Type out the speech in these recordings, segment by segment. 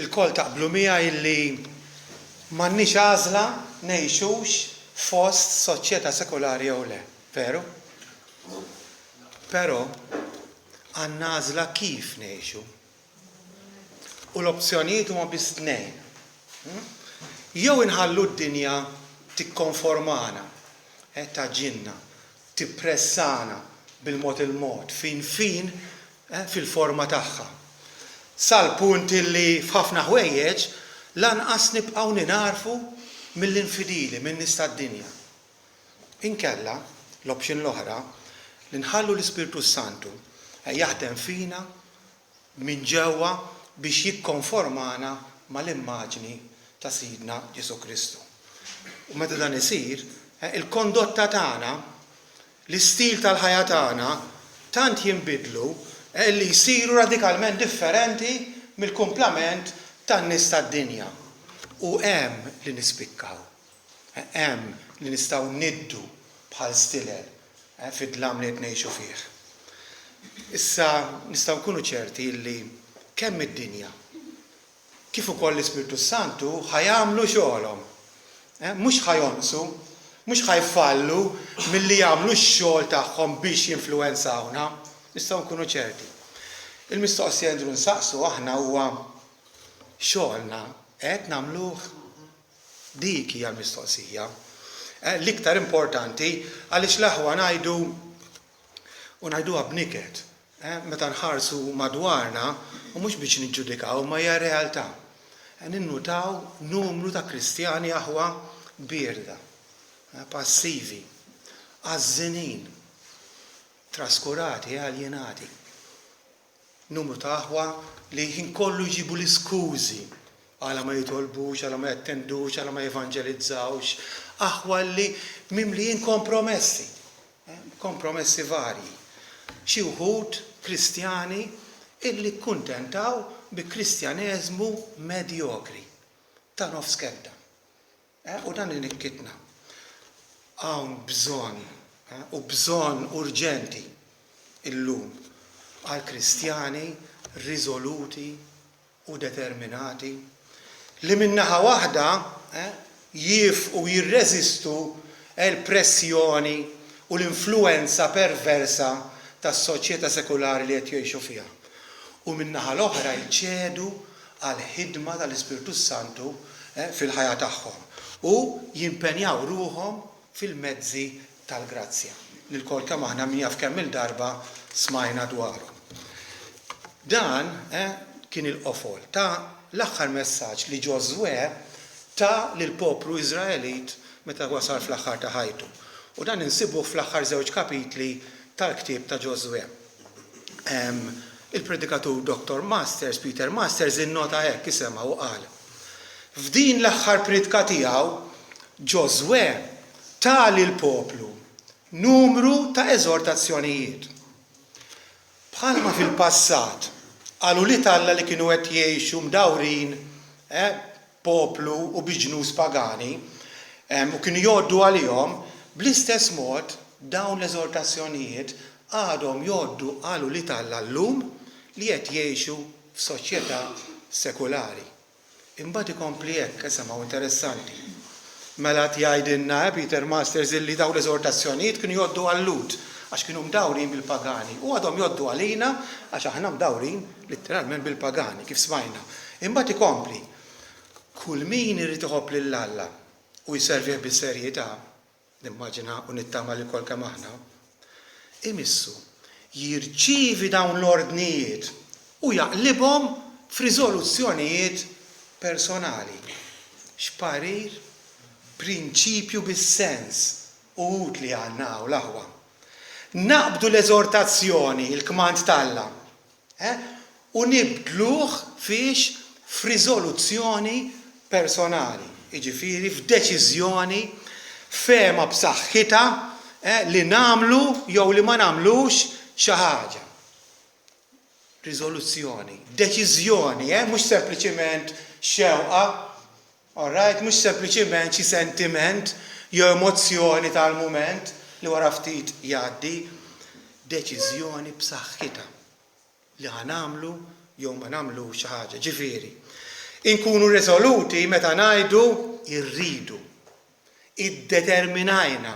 il-kol taqblu miegħi li m'għandniex għażla ngħixux fost soċjetà sekolari jew le, veru? Però għandna għażla kif ngħixu. U l-opzjonijiet huma biss tnejn. Jew inħallu d-dinja tikkonformana, taġġilna, tippressana bil-mod il-mod, fin fil-forma tagħha. Sal-punt li f'ħafna ħwejjeġ lanqas nibqgħu ninarfu mill-infidili, minn nies tad-dinja. Inkella l-option l-oħra li nħallu l-Ispiritu Santu jaħdem fina minn ġewwa biex jikkonformana mal-immaġni ta' Sidna Ġesu Kristu. U meta dan isir, il-kondotta tagħna, l-istil tal-ħajja tagħna tant jinbidlu li jsiru radikalment differenti mill-kumplament tan-nies tad-dinja. U hemm li nispikkaw, hemm li nistgħu niddu bħal stilel fid-dlam li qed ngħixu fih. Issa nistgħu nkunu ċerti li kemm id-dinja kif ukoll l-Ispiritu Santu ħajamlu xogħolhom. Mhux ħajonqsu, mhux ħajfallu milli jagħmlu x-xogħol tagħhom biex jinfluwenzawna, nistgħu nkunu ċerti. Il-mistoqsija ndru nsaqsu aħna huwa xogħolna qed nagħmluh? Dik hija l-mistoqsija. L-iktar importanti għaliex l-aħwa ngħidu u ngħiduha b'niket. Meta nħarsu madwarna u mhux biex niġġudikaw ma hija realtà. Ninnutaw numru ta' Kristjani aħwa bierda, passivi, għażżinin, traskurati, aljenati. Numru ta' aħwa li ħin kollu jġibu l-iskużi għala ma jitolbux, għala ma jattendux, għala ma jevangelizzawx, aħwa li mimlijin kompromessi, kompromessi varji. Xi wħud Kristjani illi kuntentaw bi kristjaneżmu medjokri ta' nofs kedda. U dan inikkitna. Hawn bżonn u bżonn urġenti illum għal Kristjani riżoluti u determinati li min-naħa waħda jifqu jirreżistu l-pressjoni u l-influenza perversa tas-soċjetà sekolari li qed jgħixu fiha. U min-naħa l-oħra jċedu għal ħidma tal-Ispiritu Santu fil-ħajja tagħhom u jimpenjaw ruhom fil-mezzi tal-grazzja. Lil-kol kemm aħna min jaf kemm il-darba smajna dwarhom. Dan kien il-qofol ta' l-aħħar messaġġ li Ġożwe ta' lill-poplu Iżraelit meta wasal fl-aħħar ta' ħajtu. U dan insibuh fl-aħħar żewġ kapitli tal-ktieb ta' Ġożwe. Il-predikatur Dr. Masters, Peter Masters, innota hekk isema u qal. F'din l-aħħar pridka tiegħu Ġożwe ta' lill-poplu numru ta' eżortazzjonijiet. Bħalma fil-passat qalu li Alla li kienu qed jgħixu mdawrin poplu u biġnus pagani u kienu jgħoddu għalihom bl-istess mod dawn l-eżortazzjonijiet għadhom jgħoddu qalu li Alla llum li qed jgħixu f'soċjetà sekulari. Imbagħad ikompli hekk isemgħu interessanti. Mela jgħidilna Peter Masters illi dawn l-eżortazzjonijiet kienu jgħoddu għall-Lut għax kienu mdawrin bil-pagani u għadhom jgħoddu għalina għax aħna mdawrin litteralment bil-pagani kif smajna. Imbagħad ikompli kull min irid iħobb lil Alla u jservih bis-serjetà, nimmaġina u nittama li kol kemm aħna, imissu jirċievi dawn l-ordnijiet u jaqlibhom f'riżoluzzjonijiet personali. X'parir, prinċipju bis-sens u utli għandna u l-aħwa. Naqbdu l-eżortazzjoni, il-kmand t'Alla, u nibdluh fiex f'riżoluzzjoni personali, jiġifieri f'deċiżjoni fema b'saħħitha li nagħmlu jew li ma nagħmlux xi ħaġa. Riżoluzzjoni, deċiżjoni, mhux sempliċiment xewqa, alright, mhux sempliċiment xi sentiment jew emozzjoni tal-mument li wara ftit jgħaddi, deċiżjoni b'saħħitha li ħanamlu jew ma nagħmlu xi ħaġa. Ġifieri, Inkunu resoluti meta ngħidu irridu, iddeterminajna,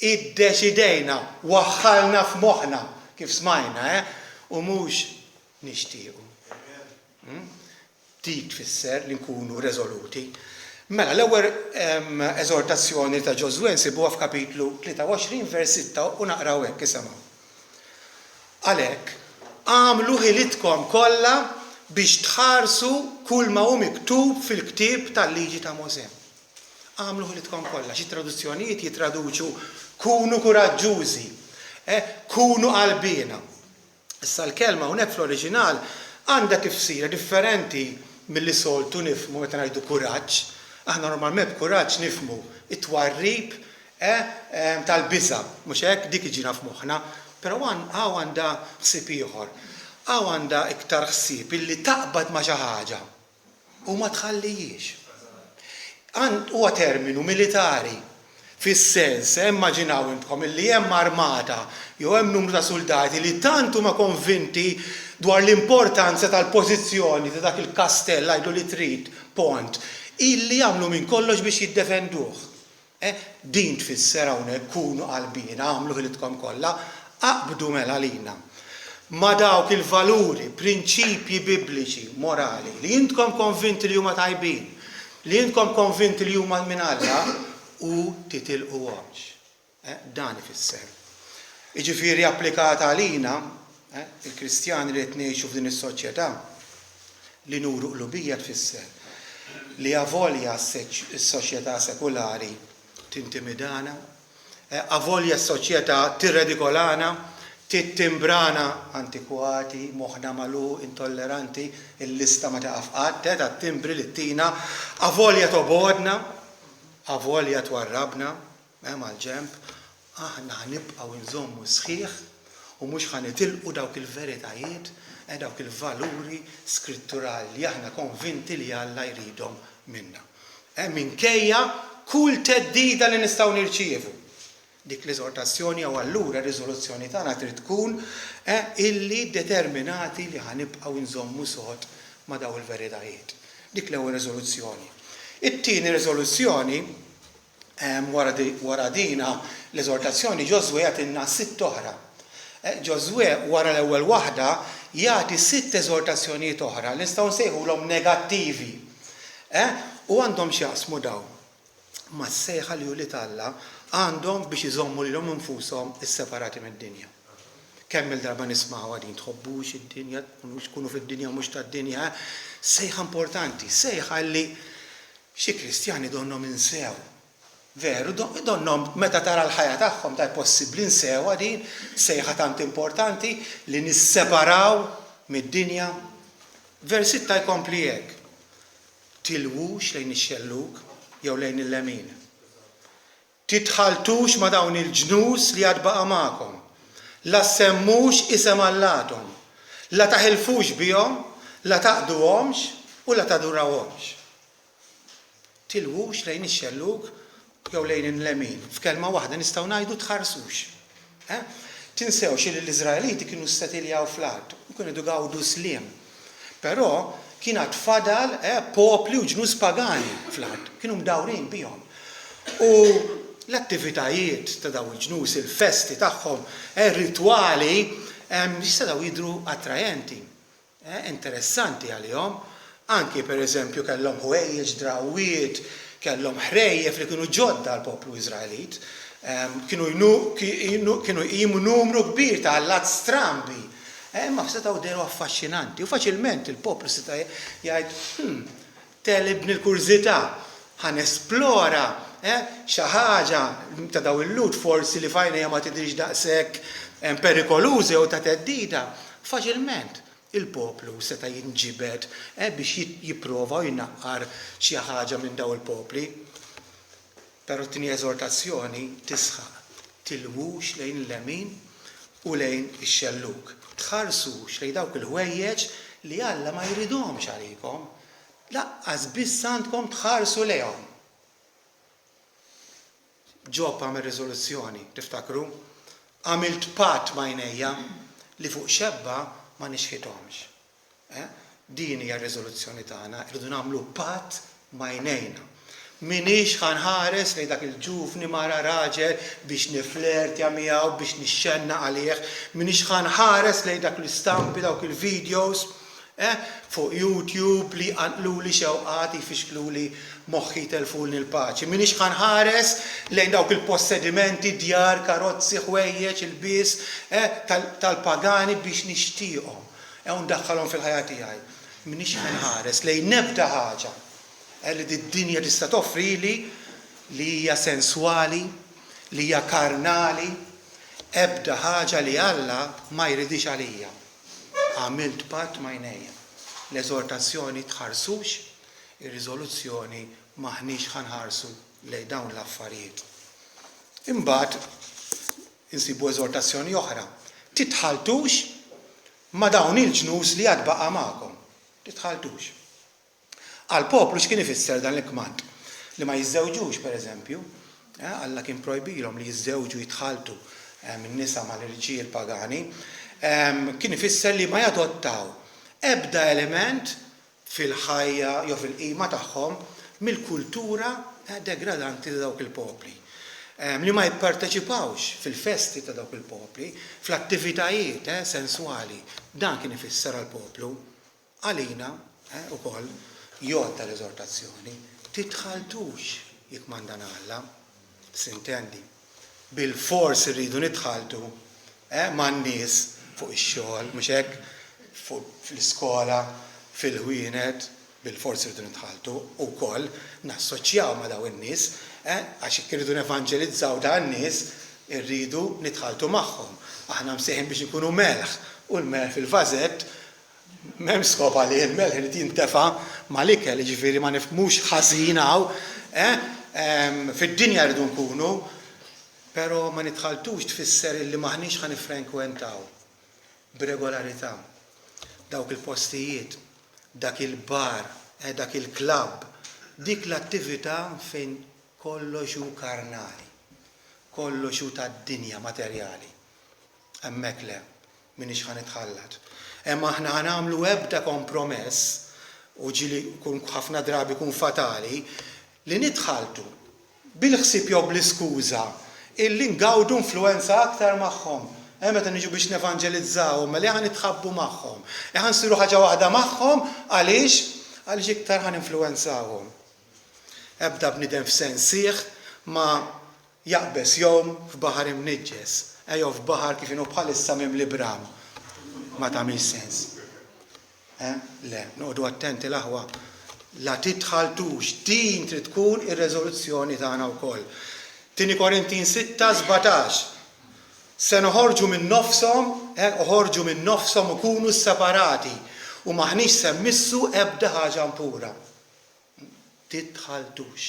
iddeċidejna, waħħalna f'moħħna kif smajna, u mhux nixtiequ. Dik tfisser li nkunu resoluti. Mela l-ewwel eżortazzjoni ta' Ġosuè nsibuha f'kapitlu 23 vers 6 u naqraw hekk isemgħu. Għalhekk għamlu ħilitkom kollha biex tħarsu kull ma hu miktub fil-ktieb tal-liġi ta' Mosè. Għamlu ħilitkom kollha. Xi traduzzjonijiet jitraduċu kunu kuraġġużi, kunu qalbina. Issa l-kelma hawnhekk fl-oriġinal għandha tifsira differenti milli soltu nifhmu meta ngħidu kuraġġ. Aħna normalment b'kuraġġ nifhmu it-twarrib tal-biża', mhux hekk dik iġina f'moħħna, però hawn għandha ħsieb ieħor. Hawn għandha iktar ħsieb illi taqbad ma' xi ħaġa u ma tħallihiex. Huwa terminu militari fis-sens, immaġinaw intkom illi hemm armata jew hemm numru ta' soldati li tant huma konvinti dwar l-importanza tal-pożizzjoni ta' dak il-kastell għajdu li trid pont illi jagħmlu minn kollox biex jiddefenduh. Din tfisser hawnhekk kunu qalbina, għamlu ħilitkom kollha, aqbdu mela lina ma' dawk il-valuri, prinċipji bibliċi, morali, li intkom konvinti li huma tajbin, li intkom konvinti li huma minn Alla u titilquhomx. Dan ifisser. Jiġifieri applikata għalina, il-Kristjani li qed ngħixu f'din is-soċjetà li nuru qlubija tfisser li avolja s-soċjetà sekulari tintimidana, avolja s-soċjetà tirredikolana, tittimbrana antikwati, moħħna magħluq, intolleranti, il-lista ma taqaf qatt tat-timbri li ttina, avolja tobodna, avolja twarrabna, mal-ġenb, aħna ħnibqgħu nżommu sħiħ u mhux ħanitilqu dawk il-veritajiet, dawk il-valuri skritturali li aħna konvinti li Alla jridhom minna. Minkejja kull teddida li nistgħu nirċievu. Dik l-eżortazzjoni jew allura r-riżoluzzjoni tagħna trid tkun illi determinati li ħanibqgħu nżommu sod ma' daw il-veritajiet. Dik l-ewwel riżoluzzjoni. It-tieni riżoluzzjoni wara dina l-eżortazzjoni Ġosuè għatilna 6 oħra. Ġosuè wara l-ewwel waħda jagħti 6 eżortazzjonijiet oħra li nistgħu nsejħulhom negattivi. U għandhom x'jaqsmu dawn mas-sejħa li hu li Alla għandhom biex iżommu lilhom infushom isseparati mid-dinja. Kemm il-darba nisma'ha din tħobbux id-dinja, tkunu fid-dinja mhux tad-dinja, sejħa importanti, sejħa li xi Kristjani donhom insew. Veru, donhom meta tara l-ħajja tagħhom ta' possibbli nsewha din sejħa tant importanti li nisseparaw mid-dinja. Vers 6 jkompli hekk. Tilwux lejn ix-xelluk jew lejn il-lemin. Titħaltux ma' dawn il-ġnus li għad baqa' magħkom. La semmux isem Allatom. La taħilfux bihom, la taqduhomx u la tadurawhomx. Tilwux lejn ix-xelluk jew lejn il-lemin. F'kelma waħda nistgħu ngħidu tħarsux. Tinsewx li l-Iżraeliti kienu statiljaw fl-art, kienu gawdu sliem. Però kien għad fadal popli u ġnus pagani fl-art, kienu mdawrin bihom. U l-attivitajiet ta' daw il-ġnus, il-festi tagħhom, ir-ritwali jistgħu jidhru attrajenti, interessanti għalihom. Anki pereżempju kellhom ħwejjeġ, drawwiet, kellhom ħrejjef li kienu ġodda l-poplu Iżraelit, kienu jqimu numru kbir ta' allat strambi. Ma setgħu deru affaxxinanti u faċilment il-poplu seta' jgħid telibni l-kurżità, ħanesplora xi ħaġa ta' daw il-lut forsi li fajnejha ma tidhirx daqshekk perikolużi jew ta' teddida. Faċilment il-poplu seta' jinġibed biex jipprova jnaqqar xi ħaġa minn daw il-popli. Però t-tieni eżortazzjoni tisħaq tilwux lejn il-lemin u lejn ix-xelluk. Tħarsux lejn dawk il-ħwejjeġ li Alla ma jridhomx għalikom, laqqas biss għandkom tħarsu lejhom. Ġob għamel riżoluzzjoni, tiftakru? Għamilt patt ma' għajnejja li fuq xebba ma nixħithomx. Din hija r-riżoluzzjoni tagħna, irridu nagħmlu patt majnejna. Minix ħanħares lejn dak il-ġufni mara raġel biex niflertja miegħu biex nixxenna għalih, minix ħanħares lejn dak l-istampi dawk il-videos fuq YouTube li għanqluli xewqati jfixkluli moħħi telfulni l-paċi. Minix ħanħares lejn dawk il-possedimenti djar, karozzi, ħwejjeġ, il-bis tal-pagani biex nixtieqhom. Ndaħħalhom fil-ħajja tiegħi. Minix ħanħares lejn nebda ħaġa li d-dinja tista' toffri li hija sensuali, li hija karnali, ebda ħaġa li Alla ma jridix għalija. Għamilt patt majnejja. L-eżortazzjoni tħarsux, ir-riżoluzzjoni maħniex ħanħarsu lejn dawn l-affarijiet. Imbagħad insibu eżortazzjoni oħra. Titħaltux ma dawn il-ġnus li għad baqa' magħkom. Titħaltux. Għal-poplu x'kien ifisser dan l-kmand? Li ma jiżżewġux, pereżempju, Alla kien projbilhom li jiżżewġu jitħaltu min-nisa mal-irġiel pagani, kien ifisser li ma jadottaw ebda element fil-ħajja jew fil-qima tagħhom mill-kultura degradanti ta' dawk il-popli. Li ma jipparteċipawx fil-festi ta' dawk il-popli, fl-attivitajiet sensuali. Dan kien ifisser għall-poplu. Għalina ukoll jgħod tal-eżortazzjoni, titħaltux jikmandan Alla, sintendi. Bil-fors irridu nitħaltu man-nies fuq ix-xogħol, mhux hekk, fl-iskola, fil-ħwienet, bil-fors irridu nitħaltu, wkoll nassoċjaw ma' dawn in-nies, għax jekk irridu nevanġelizzaw dan nies, irridu nitħaltu magħhom. Aħna msejħin biex nkunu melħ, u l-melħ fil-vażett m'hemm skop għalih il-melħ irid jintefa' mal-ikel, jiġifieri ma nifhmux ħażin hawn, fid-dinja rridu nkunu, però ma nitħaltux tfisser illi maħniex ħanifrenkwentaw b'regolarità dawk il-postijiet, dak il-bar, dak il-klabb, dik l-attività fejn kollox hu karnali, kollox hu tad-dinja materjali. Hemmhekk le, minix ħanitħallat. Imma aħna ħanamlu ebda kompromess u ġili kun ħafna drabi kun fatali li nitħaltu bil-ħsieb jew bl-iskuża illi ngawdu influenza aktar magħhom. Meta niġu biex nevanġelizzawhom, ma li ħan nitħabbu magħhom. Ħan siru ħaġa waħda magħhom għaliex iktar ħan influenzawhom. Ebda bniedem f'sensieħ ma jaqbes jom f'baħar imniġġes, jew f'baħar kif inhu bħalissa mimli bram. Ma tagħmilx sens. Le, noqogħdu attenti l-aħwa. La titħaltux, din trid tkun ir-reżoluzzjoni tagħna wkoll. 2 Korintin 6:17. Se noħorġu minn nofshom u kunu separati u maħniex se mmissu ebda ħaġa impura. Titħaltux,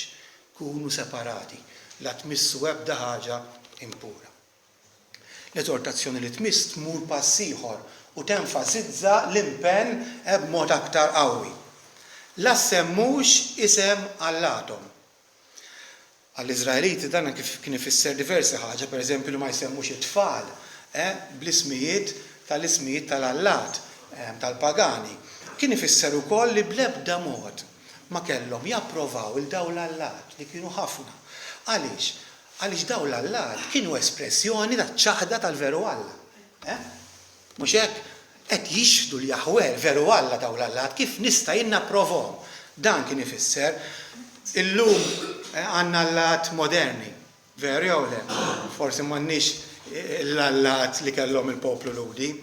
kunu separati, la tmissu ebda ħaġa impura. L-eżortazzjoni li tmiss tmur pass ieħor u tenfasizza l-impenn b'mod aktar qawwi. La semmux isem Allatom. Għall-Iżraeliti dan kif kien ifisser diversi ħaġa, pereżempju li ma jsemmux it-tfal bl-ismijiet tal-ismijiet tal-Allat, tal-pagani. Kien ifisser ukoll li bl-ebda mod ma kellhom japprovaw il-dawl Allat li kienu ħafna. Għaliex? Għaliex dawl Allat kienu espressjoni taċ-ċaħda tal-veru Alla. Mhux hekk qed jixħdu l-Jaħwer veru Alla dawl Allat kif nista' jien napprovahom. Dan kien ifisser illum għandna Allat moderni, veru jew le? Forsi m'għandniex l-Allat li kellhom il-poplu ludi.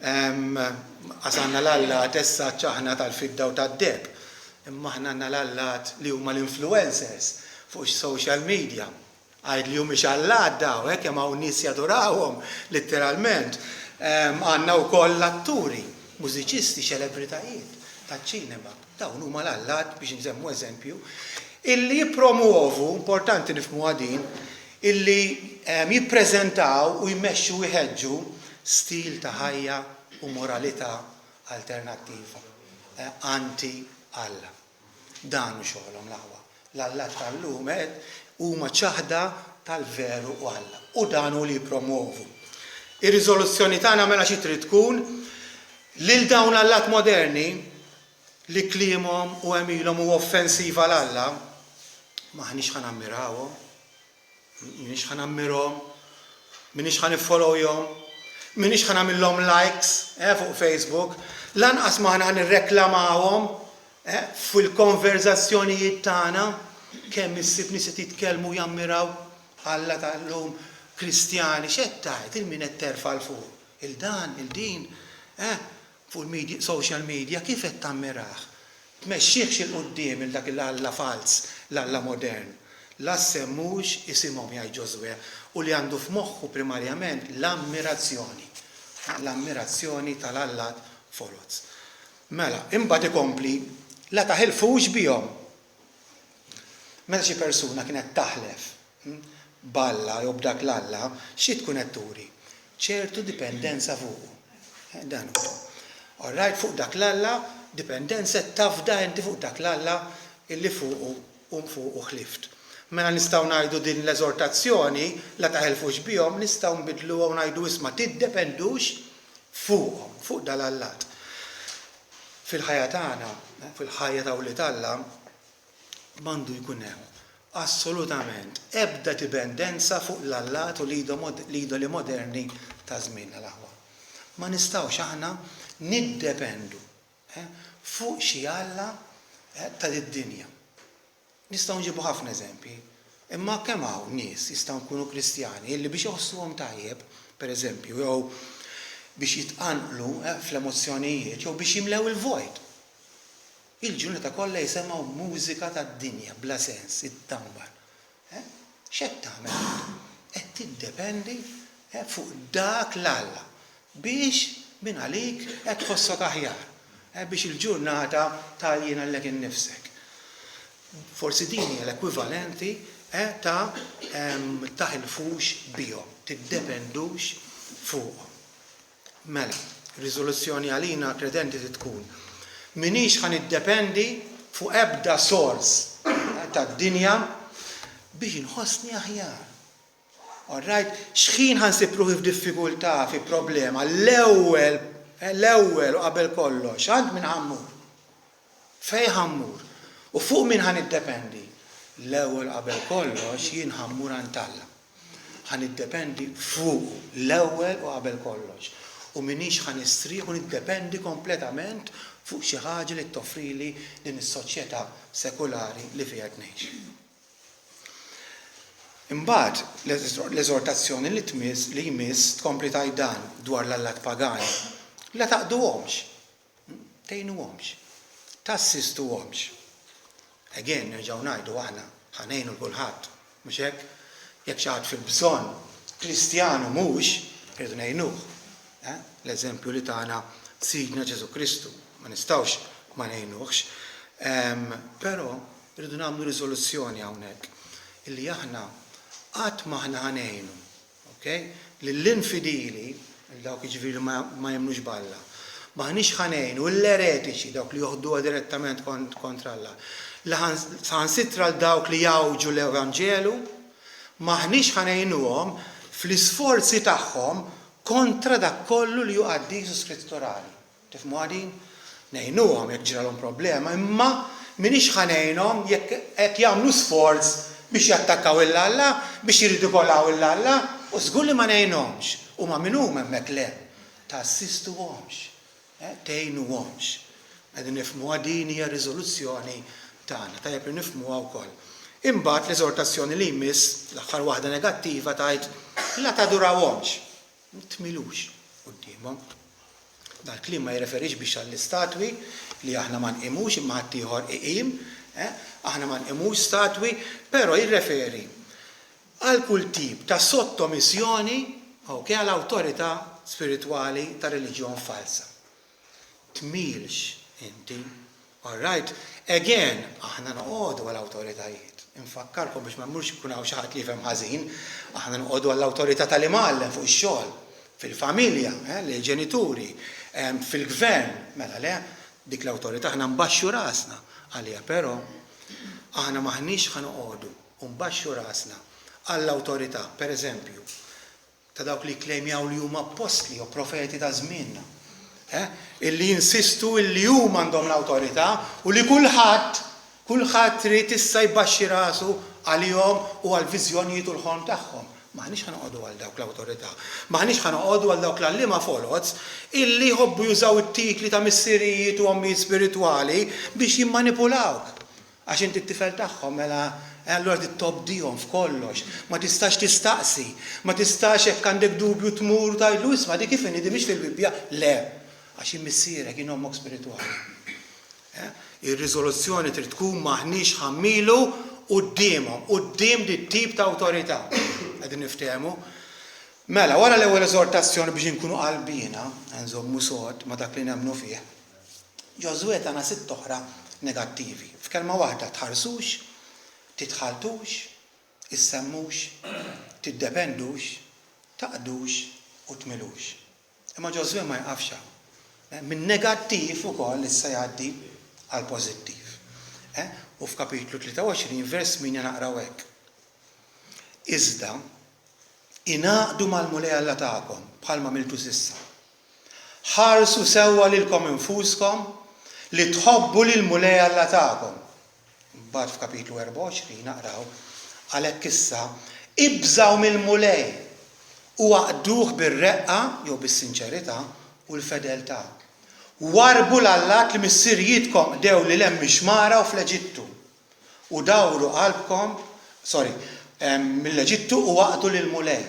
Għas għandna l-Allat issa ċaħna tal-fidda u tad-deb. Imma aħna għandna l-Allat li huma l-influencers fuq social media. Għajd li huma Allat daw, hekk hemm hawn nies jadurawhom letteralment. Għandna wkoll l-atturi, mużiċisti, ċelebritajiet taċ-ċinema. Dawn huma l-Allat biex nsemmu eżempju, illi jippromuovu, importanti nifhmu din, illi jippreżentaw u jmexxu jħeġġu stil ta' ħajja u moralità alternattiva, anti-Alla. Dan hu xogħolhom l-aħwa. L-Allat tal-lum huma ċaħda tal-veru u Alla. U dan hu li jippromuovu. Ir-riżoluzzjoni tagħna mela xi trid tkun lil dawn l-Allat moderni li kliemhom u għemilhom u offensiva l-Alla, maħniex ħan ammirawhom, minix ħan ammirhom, minix ħan iffollowjhom, minix ħan għamillhom likes fuq Facebook, lanqas maħna ħan irreklamawhom fil-konverzazzjonijiet tagħna kemm issib nies qed jitkellmu jammiraw Alla tal-lum Kristjani, x'qed tgħid il-min qed terfa' l fuq. Il-dan, il-din, fuq il-media, social media, kif qed tammirah? Tmexxihx il-qudiem il-dak il-Alla fals, l-Alla modern. La semmux isimhom jgħid Ġosue u li għandu f'moħħu primarjament l-ammirazzjoni. L-ammirazzjoni tal-Alla foloz. Mela, imbagħad ikompli la taħilfux bihom. Meta xi persuna kienet taħlef b'Alla jew b'dak l-Alla, xi tkun qed turi? ċertu dipendenza fuqu. Dan huwa. Alright, fuq dak l-Alla, dipendenza tafda inti fuq dak l-Alla illi fuqu fuqu ħlift. Mela nistgħu ngħidu din l-eżortazzjoni la taħilfux bihom, nistgħu nbidluha u ngħidu isma' tiddependux fuqhom, fuq dal-Allat. Fil-ħajja tagħna, fil-ħajja ta' Wlied Alla, m'għandu jkun hemm assolutament ebda dipendenza fuq l-Allat u l-idoli moderni ta' żmienna l-aħwa. Ma nistgħux aħna niddependu fuq xi Alla ta' id-dinja. Nistgħu nġibu ħafna eżempji, imma kemm hawn nies jistgħu nkunu Kristjani illi biex joħossuhom tajjeb, pereżempju, jew biex jitqanqlu fl-emozzjonijiet jew biex jimlew il-vojt. Il-ġurnata kollha jisemgħu mużika tad-dinja bla sens, id-dambar. X'qed tagħmel? Qed tiddependi fuq dak l-Alla biex minn għalik qed tħossok aħjar, biex il-ġurnata taljien għalek innifsek. Forsi din hija l-ekwivalenti ta' taħilfux bihom, tiddependux fuqhom. Mela, riżoluzzjoni għalina kredenti tkun minix ħan iddependi fuq ebda sors tad-dinja biex inħossni aħjar. Alright, x'ħin ħansib ruħi f'diffikultà, fi problema, l-ewwel u qabel kollox, għand min ħammur. Fejn ħammur? U fuq min ħan iddependi? L-ewwel qabel kollox jien ħammur għand Alla. Ħan iddependi fuq l-ewwel u qabel kollox. U minix ħan istrieħ u niddependi kompletament fuq xi ħaġa li toffrili din is-soċjetà sekulari li fiha ngħix. Imbagħad l-eżortazzjoni li jmiss tkompli tgħid dan dwar l-Allat pagani. La taqduhomx, tgħinuhomx, tassistuhomx. Again, nerġgħu ngħidu aħna ħanejnu kulħadd, mhux hekk? Jekk xi ħadd fil-bżonn Kristjanu mhux, irridu ngħinuh. L-eżempju li tagħna Sidna Ġesu Kristu, ma nistgħux ma ngħinuhx, però rridu nagħmlu riżoluzzjoni hawnhekk illi aħna qatt ma aħna ħanejnu, okay? Lill-infidili, dawk jiġifieri ma jemmnux b'Alla, maħniex ħanejnu l-eretiċi dawk li joħduha direttament kontra Alla. Ħansitra l-dawk li jawġu l-Evanġelu, maħniex ħanejnuhom fl-isforzi tagħhom kontra dak kollu li juqaddi skritturali. Tifhmu għadin? Ngħinuhom jekk ġralhom problema, imma minix ħanejnhom jekk qed jagħmlu sforz biex jattakkaw il-Alla, biex jiridikolaw il-Alla, u żgur li ma ngħinhomx. U ma minnhom hemmhekk le, tassistuhomx, tgħinuhomx. Qegħdin nifhmu din hija riżoluzzjoni tagħna, tajjeb li nifhmuha wkoll. Imbagħad l-eżortazzjoni li jmiss l-aħħar waħda negattiva tgħid la tadurawhomx. Tmilux qudiemhom. Dal-kliem ma jirreferix biex għall-istatwi li aħna ma nqimux imma ħadd ieħor iqim, aħna ma nqimux statwi, però jirreferi għal kull tip ta' sottomissjoni għall-awtorità spiritwali ta' reliġjon falsa. Tmilx inti, all right? Again, aħna noqogħdu għall-awtoritajiet. Infakkarkom biex ma mmurx ikun hawn xi ħadd li jfhem ħażin, aħna noqogħdu għall-awtorità tal-imgħallem fuq ix-xogħol, fil-familja, lill-ġenituri, fil-gvern, mela le, dik l-awtorità aħna mbaxxu rasna għaliha, però aħna maħniex ħanoqogħdu u mbaxxu rasna għall-awtorità, pereżempju, ta' dawk li jklejmjaw li huma apostli u profeti ta' żmienna. illi jinsistu illi huma għandhom l-awtorità u li kulħadd trid issa jbaxxi rasu għalihom u għall-viżjonijiet u l-ħolm tagħhom. Maħniex ħanoqogħdu għal dawk l-awtorità. Maħniex ħanoqogħdu għal dawk l-għalliema folots illi jħobbu jużaw it-tikli ta' missirijiet u ommijiet spiritwali biex jimmanipulawk. Għax inti t-tifel tagħhom mela allura tittobdihom f'kollox. Ma tistax tistaqsi, ma tistax jekk għandek dubju tmur tajlu isma' dik kif inhi mhix fil-Bibbja. Le, għax immissierek jien ommok spiritwali. Ir-riżoluzzjoni trid tkun maħniex ħammilu quddiem dit tip ta' awtorità. Qegħdin niftehmu. Mela, wara l-ewwel eżortazzjoni biex inkunu qalbina, nżommu sod ma' dak li nemmnu fih. Josué tagħna sitt oħra negattivi. F'kelma waħda tħarsux, titħaltux, issemmux, tiddependux, taqdux u tmilux. Imma Josué ma jqafx hawn. Min negattiv ukoll issa jgħaddi għal pożittiv. U f'kapitlu 23 vers 8 naqraw hekk. Iżda inaqdu mal-mulej Alla tagħkom bħalma miltu s'issa. Ħarsu sewwa lilkom infuskom li tħobbu lill-mulej Alla tagħkom. Mbagħad f'kapitlu 24 naqraw għalhekk issa ibżgħu mill-mulej u għaqduh bir-reqqa jew bis-sinċerità u l-fedeltà. Warbu l-allat li missirijietkom dew li lem mixmara u fl-Eġittu. U dawru qalbkom, mill-Eġittu u waqdu lill-mulej.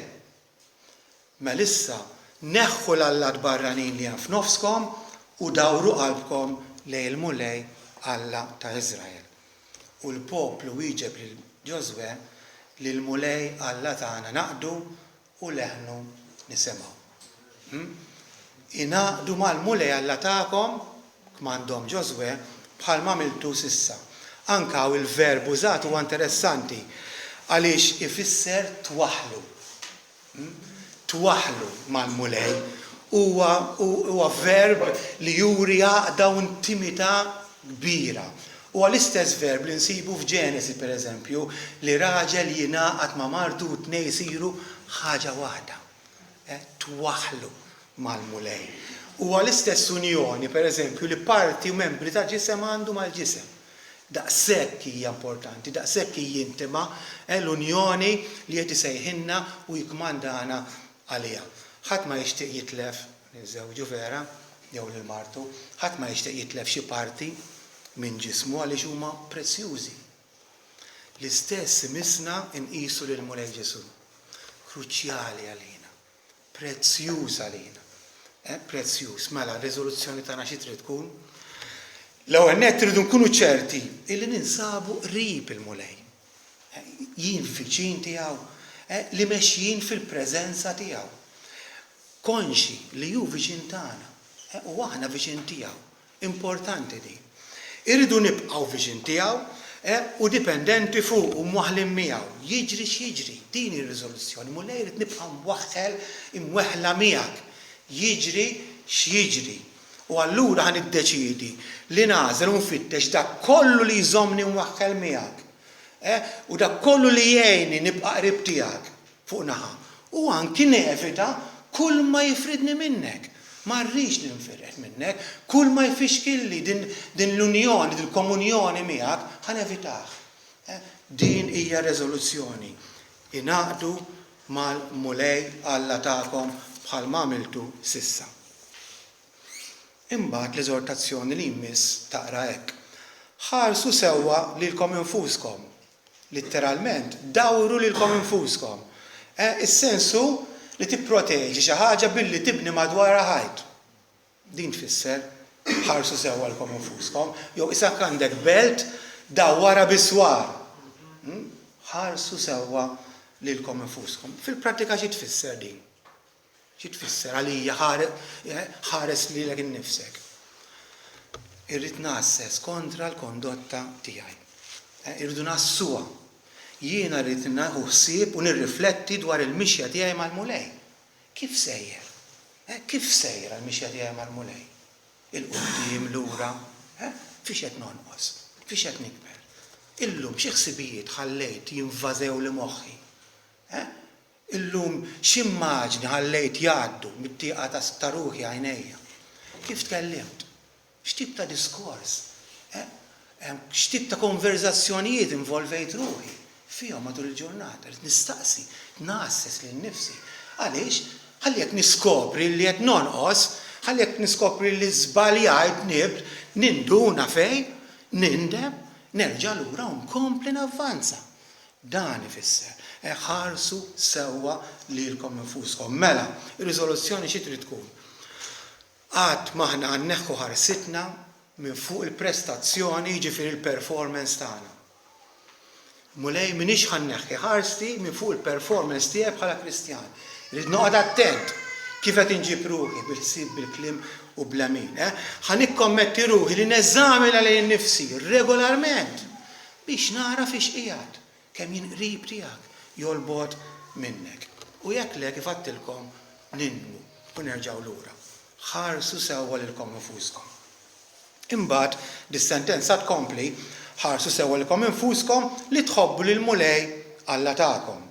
Melissa neħħu l-allat barranin li hemm f'nofskom u dawru qalbkom lejn il-mulej Alla ta' Iżrael. U l-poplu wieġeb lil Josué li l-mulej Alla tagħna naqdu u leħnu nisimgħu. Inaqdu mal-mulej Alla tagħkom kmandhom Josué bħalma għamiltu s'issa. Anka il-verb użat huwa interessanti għaliex ifisser twaħħlu. Twaħħlu mal-mulej huwa verb li juri għaqda u intimità kbira. Huwa l-istess verb li nsibu f'Ġenesi pereżempju li raġel jingħaqad ma' martu u tnejn isiru ħaġa waħda. Twaħħlu mal-mulej. Huwa l-istess unjoni pereżempju li parti u membri ta' ġisem għandu mal-ġisem. Daqshekk hija importanti, daqshekk hija intima l-unjoni li qed isejħinna u jikmandana għaliha. Ħadd ma jixtieq jitlef iż-żewġu vera jew lil martu, ħadd ma jixtieq jitlef xi parti minn ġismu għaliex huma prezzjużi. L-istess imisna nqisu lil mulej Ġesu. Kruċjali għalina, prezzjuż għalina. Prezzjuż. Mela, r-riżoluzzjoni tagħna xi trid tkun? L-ewwel nett irridu nkunu ċerti illi ninsabu qrib il-mulej. Jien fiċin tiegħu, li mexjin fil-preżenza tiegħu. Konxi li hu viċin tagħna u aħna viċin tiegħu. Importanti din. Irridu nibqgħu viċin tiegħu u dipendenti fuq u mwaħlim miegħu. Jiġri x'jiġri, din ir-riżoluzzjoni. Mulej irid nibqa' mwaħħel imweħħla miegħek. Jiġri x'jiġri. U allura ħan iddeċidi li nażel u nfittex dak kollu li jżommni mwaħħel miegħek. U dak kollu li jgħinni nibqa' qrib tiegħek fuq naħa. U anki nevita kull ma jifridni minnek. Ma rridx li nfirret minnek, kull ma jfixkilli din l-unjoni, din l-komunjoni miegħek ħan evitah. Din hija riżoluzzjoni. Inaqdu mal-mulej Alla tagħkom bħalma għamiltu s'issa. Imbagħad l-eżortazzjoni li jmiss taqra hekk. Ħarsu sewwa lilkom infuskom. Litteralment, dawru lilkom infuskom. Is-sensu li tipproteġi xi ħaġa billi tibni madwarha ħajt. Din tfisser ħarsu sewwa lilkom infuskom, jew isak għandek belt dawwara biswar. Ħarsu sewwa lilkom infuskom. Fil-prattika xi tfisser din? Xi tfisser għalija ħares lilek innifsek. Irrid nassess kontra l-kondotta tiegħi. Irridu nassuha. Jiena rrid naħu ħsieb u nirrifletti dwar il-mixja tiegħi mal-mulej. Kif sejjer? Kif sejjer għall-mixja tiegħi mal-mulej? Il-qudiem lura, fiex qed nonqos, fiex qed nikber. Illum xi ħsibijiet ħallejt jinvażew li moħħi. Illum x'immaġni ħallejt jgħaddu mit-tieqa ta' ruħi għajnejja. kif tkellimt, x'tip ta' diskors, x'tip ta' konverzazzjonijiet involvejt ruħi fihom matul il-ġurnata, rid nistaqsi, nassess lil nifsi. Għaliex? Ħalli jekk niskopri li qed nonqos, ħalli jekk niskopri li żbaljajt nibt, ninduna fejn, nindem, nerġa' lura u nkompli navvanza. Dan ifisser. Ħarsu sewwa lilkom infuskom. Mela, ir-riżoluzzjoni xi trid tkun? Qatt maħna nneħħu ħarsitna minn fuq il-prestazzjoni jiġifieri il-performance tagħna. Mulej minix ħanneħħi ħarsti minn fuq il-performance tiegħek bħala Kristjan. Rid noqgħod attent kif qed inġib ruħi bil-ħsieb bil-kliem u bl-amin. Ħanikkommetti ruħi li neżamina lejn nifsi regolarment biex nara fiex qiegħed kemm jien qrib tiegħek jolbot minnek. U jekk le kif għattilkom ninmu u nerġgħu lura. Ħarsu sewwa lilkom infuskom. Imbagħad dis-sentenza tkompli ħarsu sewwa lilkom infuskom li tħobbu lil mulej Alla tagħkom.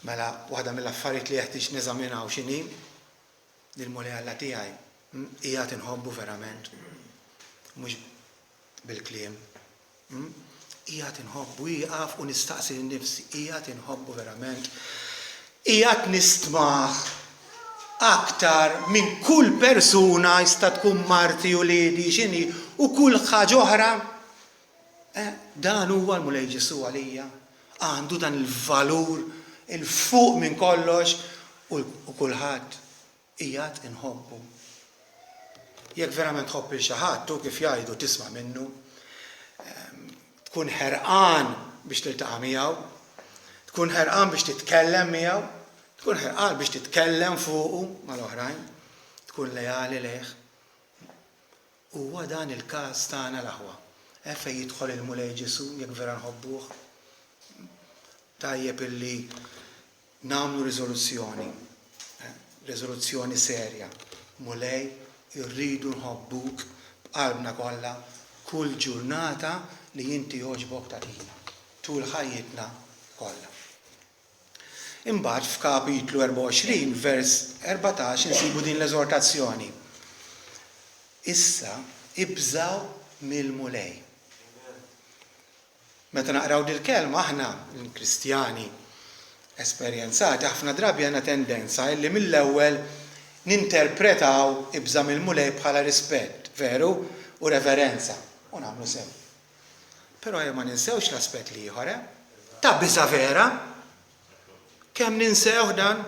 Mela waħda mill-affarijiet li jeħtieġ neżaminaw x'inhi lil mulej Alla tiegħi. Qiegħed inħobbu verament. Mhux bil-kliem. Qiegħed inħobbu jieqaf u nistaqsi nnifsi, qiegħed inħobbu verament. Qiegħed nistmah aktar minn kull persuna jista' tkun marti u liedi x'inhi u kull ħaġa oħra. Dan huwa l-mulej Ġesu għalija. Għandu dan il-valur il-fuq minn kollox u kulħadd qiegħed inħobbu. Jekk verament tħobb il xi ħadd u kif jgħidu tisma' minnu, tkun ħerqan biex tiltaqa' miegħu, tkun ħerqan biex titkellem miegħu, tkun ħerqan biex titkellem fuqu mal-oħrajn, tkun lejali lejh. Huwa dan il-każ tagħna l-aħwa. Fejn jidħol il-mulej Ġesu jekk vera nħobbuh. Tajjeb illi nagħmlu riżoluzzjoni serja. Mulej irridu nħobbuk b'qalbna kollha kull ġurnata li inti jogħġbok tagħtina tul ħajjitna kollha. Imbagħad f'kapitlu 24 vers 14 insibu din l-eżortazzjoni. Issa ibżaw mill-mulej. Meta naqraw dil-kelma aħna l-Kristjani esperjenzati ħafna drabi għandna tendenza illi mill-ewwel ninterpretaw ibża mill-mulej bħala rispett, veru, u reverenza, u nagħmlu sew. Però ma ninsewx l-aspett li ieħor, ta' biża vera, kemm ninsew dan?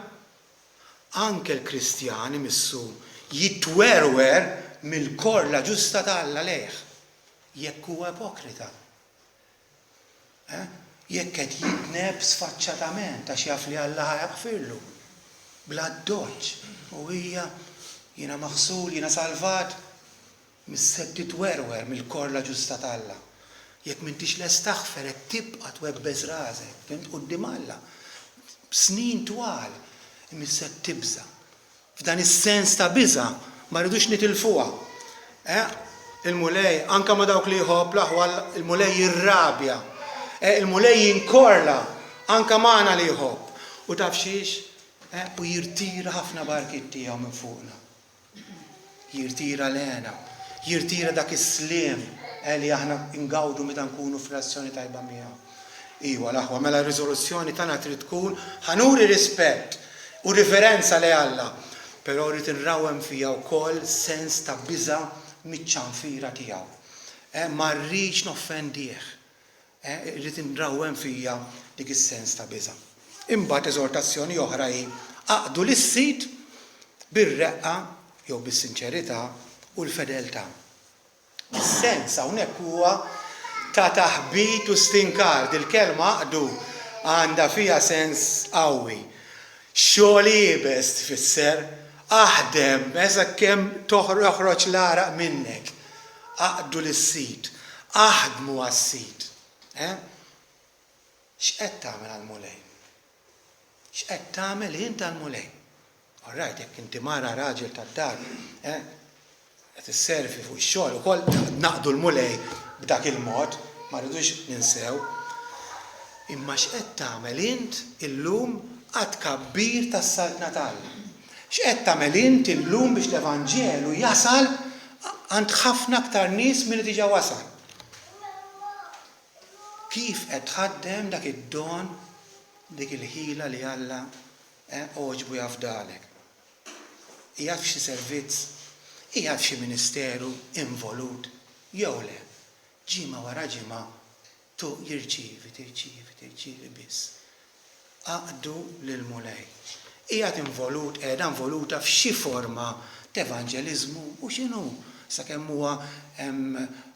Anke l-Kristjani missu jitwerwer mill-korla ġusta ta' Alla lejh, jekk huwa ipokrita. Jekk qed jitneb sfaċċatament għax jaf li Alla ħajaghfirlu bla doġġ u hija jiena maħsul, jiena salvat, mis-seb titwerwer mill-korla ġusta ta' Alla. Jekk m'intix lest taħfer qed tibqa' twebbes rasek, fimt quddiem Alla. Snin twal, mis-seb tibża. F'dan is-sens ta' biża ma rridux nitilfuha. Il-mulej anke ma dawk li jħobb l-aħwal il-mulej jirrabja. Il-mulej jinkorla anke magħna li jħobb. U taf xiex? U jirtira ħafna barkiet tiegħu minn fuqna. Jirtira lena, jirtira dak is-sliem li aħna ingawdu meta nkunu f'relazzjoni tajba miegħu. Iwa l-aħwa mela r-riżoluzzjoni tagħna trid tkun ħanuri rispett u riverenza li Alla, però rrid inrawhem fija wkoll sens ta' biża miċ-ċanfira tiegħu. Ma rridx noffendih. Rrid inrawhem fija dik is-sens ta' biża. Imbagħad eżortazzjoni oħra hi aqdu lis-sit bir-reqqa jew bis-sinċerità u l-fedeltà. Is-sens hawnhekk huwa ta' taħbit u stinkar. Dil-kelma aqdu għandha fiha sens qawwi. Xogħol jibes tfisser aħdem kemm toħroġ l-araq minnek. Aqdu lis-sit, aħdmu għas-sit. X'qed tagħmel għall-mulej? X'qed tagħmel int għall-mulej? Orrajt, jekk inti mara raġel tad-dar, qed isservi fuq ix-xogħol ukoll naqdu l-mulej b'dak il-mod, ma rridux ninsew. Imma x'qed tagħmel int illum għad kabbir tas-saltna tal-Alla. X'qed tagħmel inti llum biex l-Evanġelu jasal għand ħafna aktar nies milli diġà wasal. Kif qed tħaddem dak id-don, dik il-ħila li Alla oġbu jafdalek. Qiegħed f'xi servizz, qiegħed f'xi ministeru involut, jew le, ġimgħa wara ġimgħa tu tirċievi biss. Aqdu lil mulej. Qiegħed qiegħda involuta f'xi forma ta' evanġeliżmu u x'inhu sakemm huwa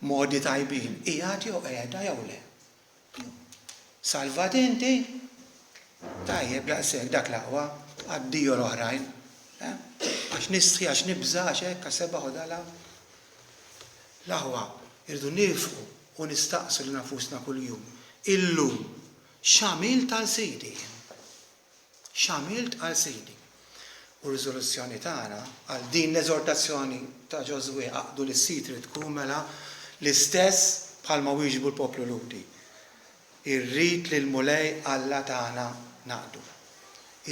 modi tajbin. Qiegħed jew qiegħda jew le. Salvat inti? Tajjeb daqshekk dak l-aqwa għaddiju l-oħrajn. Għax nistħi, għax nibża, għax hekk għasebba ħodala. L-aqwa irdu nifqu u nistaqsu li nafusna kuljum. Illum x'għamilt għal Sidi? X'għamilt għal Sidi? U r-riżoluzzjoni tagħna għal din l-eżortazzjoni ta' Ġosuè aqdu lis-sit trid tkun mela l-istess bħalma wieġbu l-poplu Ludi. Irrid li l-mulej Alla tagħna naqdu.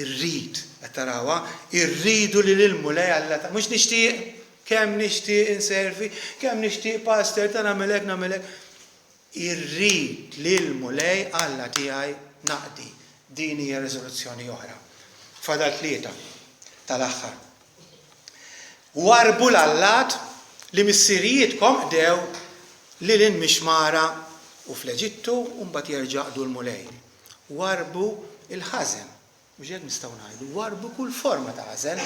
Irrid, qed tarawha, irridu li l-mulej Alla tagħna. Mhux nixtieq, kemm nixtieq inservi, kemm nixtieq pastor ta' nagħmel hekk. Irrid li l-mulej Alla tiegħi naqdi. Din hija riżoluzzjoni oħra. Fadal 3 tal-aħħar. Warbu l-allat li missirijietkom qdew lil mixmara u fl-Eġittu u mbagħad jerġaqdu l-mulej. Warbu il-ħażen. Mhux hekk nistgħu ngħidu, warbu kull forma ta' ħażen.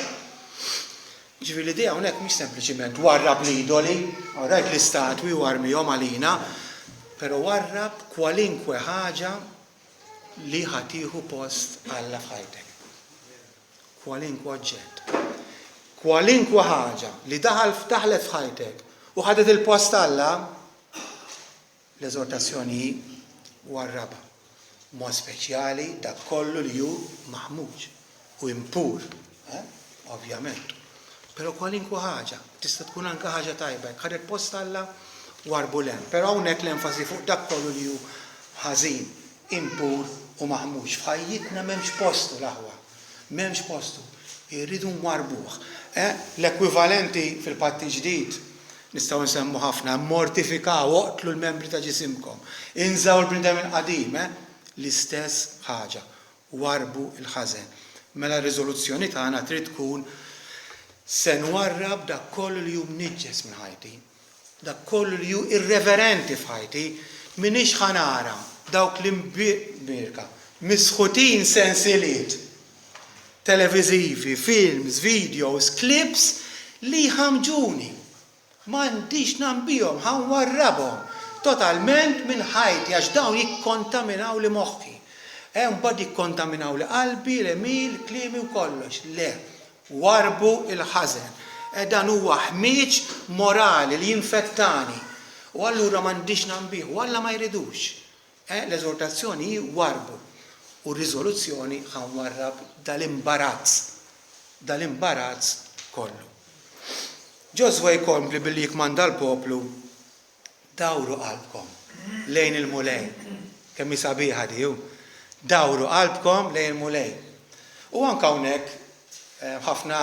Ġifieri l-idea hawnhekk mhix sempliċiment warrab l-idoli, rajt l-istatwi warmihom għalina, però warrab kwalinkwe ħaġa li ħatieħu post Alla f'ħajtek. Kwalinkwe oġġett. Kwalinkwe ħaġa li daħlet f'ħajtek u ħadet il-post Alla, l-eżortazzjoni warraba. Mod speċjali dak kollu li hu maħmuġ u impur, ovvjament. Però kwalinkwe ħaġa, tista' tkun anke ħaġa tajba, ħadet post Alla warbu lem. Però hawnhekk l-enfasi fuq dak kollu li hu ħażin, impur u maħmuġ. F'ħajjitna m'hemmx postu l-aħwa. M'hemmx postu. Irridu nwarbuh. L-ekwivalenti fil-Patti Ġdid nistgħu nsemmu ħafna, mortifikaw, oqtlu l-membri ta' ġisimkom. Inżaw l-bnidem il-qadim, l-istess ħaġa. Warbu il-ħażen. Mela r-riżoluzzjoni tagħna trid tkun se nwarrab dak kollu li hu mniġġes minn ħajti. Dak kollu li hu irreverenti f'ħajti, minix ħanara dawk l-imbirka, misħutin sensiliet, televizivi, films, videos, clips li ħamġuni. M'għandix nambihom, ħanwarrabhom totalment minn ħajti għax dawn jikkontaminaw li moħħi. Mbagħad jikkontaminaw li qalbi, l-emil, klimi u kollox. Le, warbu il-ħażen. Dan huwa ħmieġ morali li jinfettani. U allura m'għandix nambih, u Alla ma jridux. L-eżortazzjoni hi warbu. U r-riżoluzzjoni ħanwarrab dal-imbarazz kollu. Ġosuè jkompli billi jikmanda l-poplu dawru qalbkom lejn il-mulej. Kemm sabiħa di hu. Dawru qalbkom lejn il-mulej. U anke hawnhekk ħafna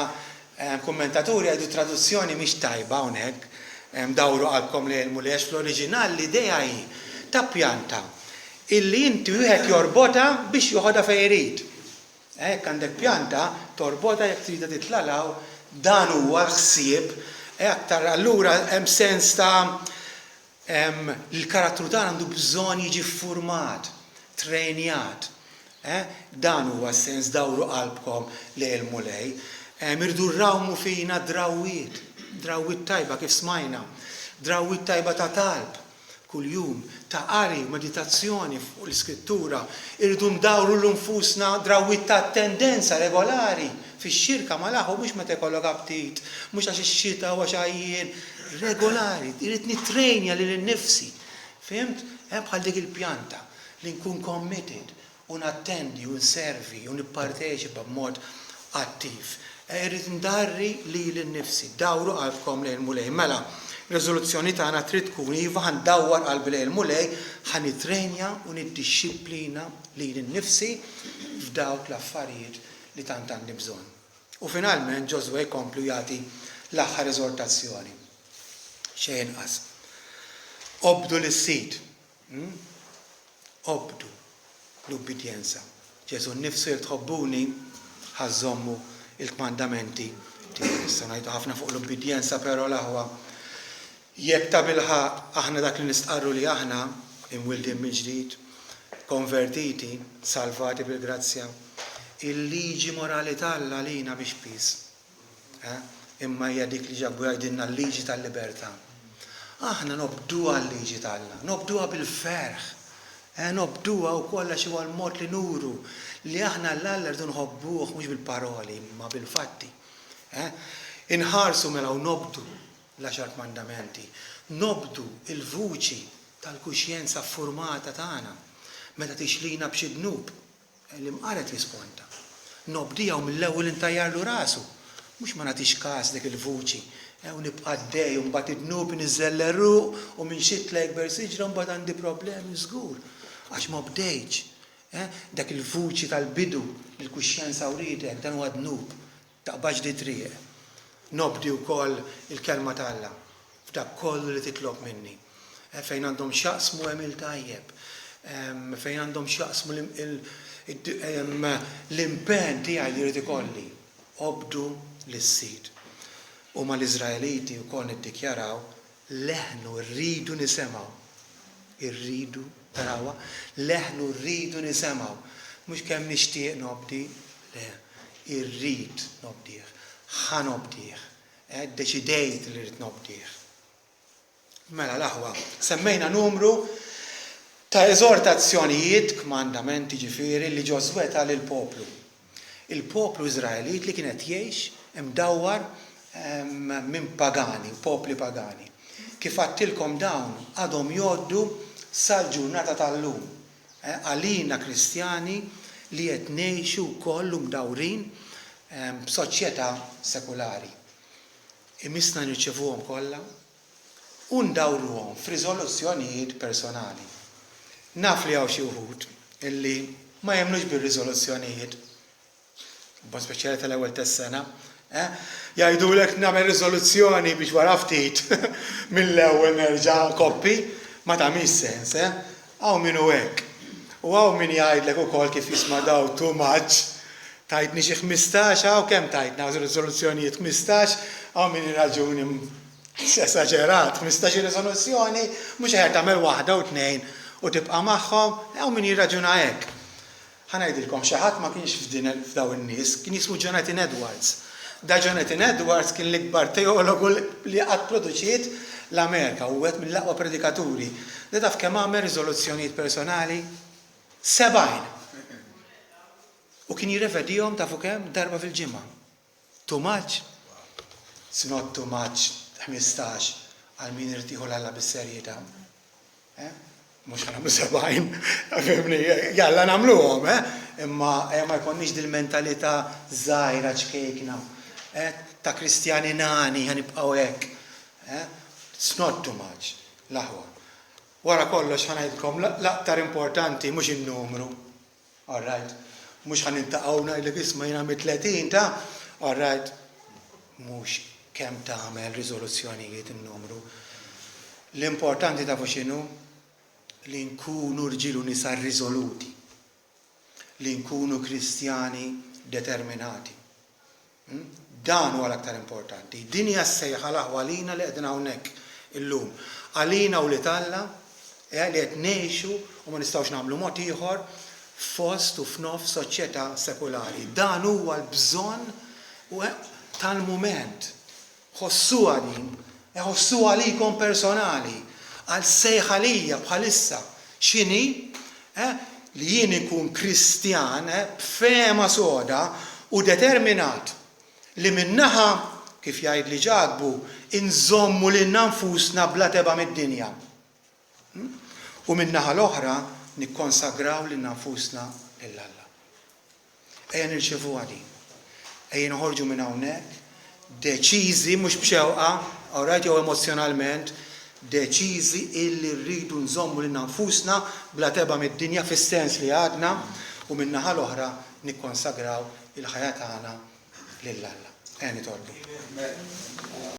kommentaturi għadu traduzzjoni mhix tajba hawnhekk. Dawru qalbkom lejn il-mulej fl-oriġinal l-idea hi ta' pjanta illi inti wieħed jorbota biex joħodha fejn irid. Hekk għandek pjanta torbota jekk trida titlalaw, dan huwa ħsieb aktar allura hemm sens ta' l-karattru tagħna għandu bżonn jiġi ffurmat, trejnjat. Dan huwa sens dawru qalbkom lejn il-mulej. Irdu rrawmu fina drawwiet tajba kif smajna, drawwiet tajba ta' talb. Kuljum ta' qari, meditazzjoni fuq l-iskrittura, irridu ndawru l-nfusna drawwiet ta' tendenza regolari fix-xirka mal-aħu mhux meta jkollok aptit, mhux għax ix-xita u għax għajjien, regolari, irrid nittrejnja lil innifsi. Fimt? Bħal dik il-pjanta li nkun committed u nattendi u nservi u nipparteċipa b'mod attiv. Irrid ndarri lil innifsi, dawru qalbkom lejn il-mulej. Mela, riżoluzzjoni tagħna trid tkun iva ħandawwar qalbi lejn il-mulej, ħanitrenja u niddixxiplina lil innifsi f'dawk l-affarijiet li tant għandi bżonn. U finalment Ġoswe jkomplu jagħti l-aħħar eżortazzjoni. Xejn inqas. Obdu lis-sid. Obdu l-ubbidjenza. Ġesu nnifsu jekk tħobbuni ħażommu il-kmandamenti tiegħi. Issa ngħidu ħafna fuq l-ubbidjenza però l-aħwa jekk ta' bilħaq aħna dak li nistqarru li aħna imwildin mill-ġdid, konvertiti, salvati bil-grazzja, il-liġi morali talla lina biex pis. Imma hija dik li ġabbu jgħidilna l-liġi tal-libertà. Aħna nobduha l-liġi talla, nobduha bil-ferħ, nobduha wkoll xi huwa l-mod li nuru li aħna l-Alla rridu nħobbuh mhux bil-paroli, ma bil-fatti. Inħarsu mela u nobdu l-10 mandamenti, nobdu il-vuċi tal-kuxjenza formata tagħna meta tixlina b'xi dnub li mqaret jisponta. Nobdija u mill-ewwel intajjarlu rasu, mhux ma nagħtix każ dik il-vuċi, u nibqa' dej u mbagħad id-dnub niżelleru u minn xi tlejkber siġra mbagħad għandi problemi żgur għax ma bdejtx. Dak il-vuċi tal-bidu il-kuxjenza wridek dan huwa dnub taqbaġ di triq. Nobdi wkoll il-kelma tagħlla f'dak kollu li titlob minni. Fejn għandhom xaqsmu hemm il-tajjeb, fejn għandhom xaqsmu l-impenn tiegħi li jrid ikolli. Obdu lis-sid. U mal-Iżraeliti wkoll niddikjaraw leħnu rridu nisemgħu. Irridu tarawha, leħnu rridu nisemgħu. Mhux kemm nixtieq nobdi, le, irrid nobdih. Ħanobdih. Deċidejt li rrid nobdih. Mela l-aħwa, semmejna numru ta' eżortazzjonijiet, kmandamenti ġifieri li Ġoswe ta' lill-poplu. Il-poplu Iżraelit li kienet jgħix imdawwar minn pagani, popli pagani. Kif għattilkom dawn għadhom jgħoddu sal-ġurnata tal-lum. Għalina Kristjani li qed ngħixu wkoll mdawrin b'soċjetà sekulari. Imisna nirċevuhom kollha u ndawruhom f'riżoluzzjonijiet personali. Naf li hawn xi wħud illi ma jemnux bir-riżoluzzjonijiet, b'mod speċjali tal-ewwel tas-sena, jgħidulek nagħmel riżoluzzjoni biex wara ftit mill-ewwel nerġa' koppi, ma tagħmilx sens, hawn min hu hekk. U hawn min jgħidlek ukoll kif jisma' daw too much, tajtni xi 15, hawn kemm tajtna riżoluzzjonijiet 15, hawn min raġuni esaġerat, 15 riżoluzzjoni, mhux ħer tagħmel waħda u tnejn u tibqa' magħhom, hawn min jirraġuna hekk. Ħanajdilkom xi ħadd ma kienx f'daw in-nies, kien jismu Jonathan Edwards. Da Jonathan Edwards kien l-ikbar teologu li qatt produċiet l-Amerika u għed mill-aqwa predikaturi. Da taf kemm għamel riżoluzzjonijiet personali? 70. U kien jirrevedihom tafu kemm darba fil-ġimgħa. Too much? It's not too much 15 għal min irid jieħu l-Alla bis-serjetà. Mhux ħanagħmlu 70, fehmni, jalla nagħmluhom, imma ma jkollniex dil-mentalità żgħira ċkejkna. Ta' Kristjani nani ħanibqgħu hekk. It's not too much. L-aħwa. Wara kollox ħanajdilkom l-aktar importanti mhux in-numru. All right. Mhux ħanintaqgħu ngħidlek isma' jiena mit-30 ta' all right. Mhux kemm tagħmel riżoluzzjonijiet in-numru. L-importanti tafu x'inhu? Li nkunu rġiel u nisa riżoluti. Li nkunu Kristjani determinati. Dan huwa l-aktar importanti. Din hija s-sejħa l-aħwa għalina li qegħdin hawnhekk illum. Għalina u li Alla li qed ngħixu u ma nistgħux nagħmlu mod ieħor fost u f'nofs soċjetà sekulari. Dan huwa l-bżonn tal-mument. Ħossuha din, ħossuha likom personali, għal sejħa lija bħalissa x'inhi li jien ikun Kristjan b'fehma soda u determinat li minnaħa kif jgħid li ġagbu inżommu lil nfusna bla teba mid-dinja. U minnaħa l-oħra nikkonsagraw lil nfusna lill-Alla. Ejja nirċevuha din. Ejja noħorġu minn hawnhekk deċiżi mhux b'xewqa, awrajt jew emozjonalment, deċiżi illi rridu nżommu lil nfusna bla teba mid-dinja fis-sens li għadna u minnaħa l-oħra nikkonsagraw il-ħajja tagħna lill-Alla. Torbu.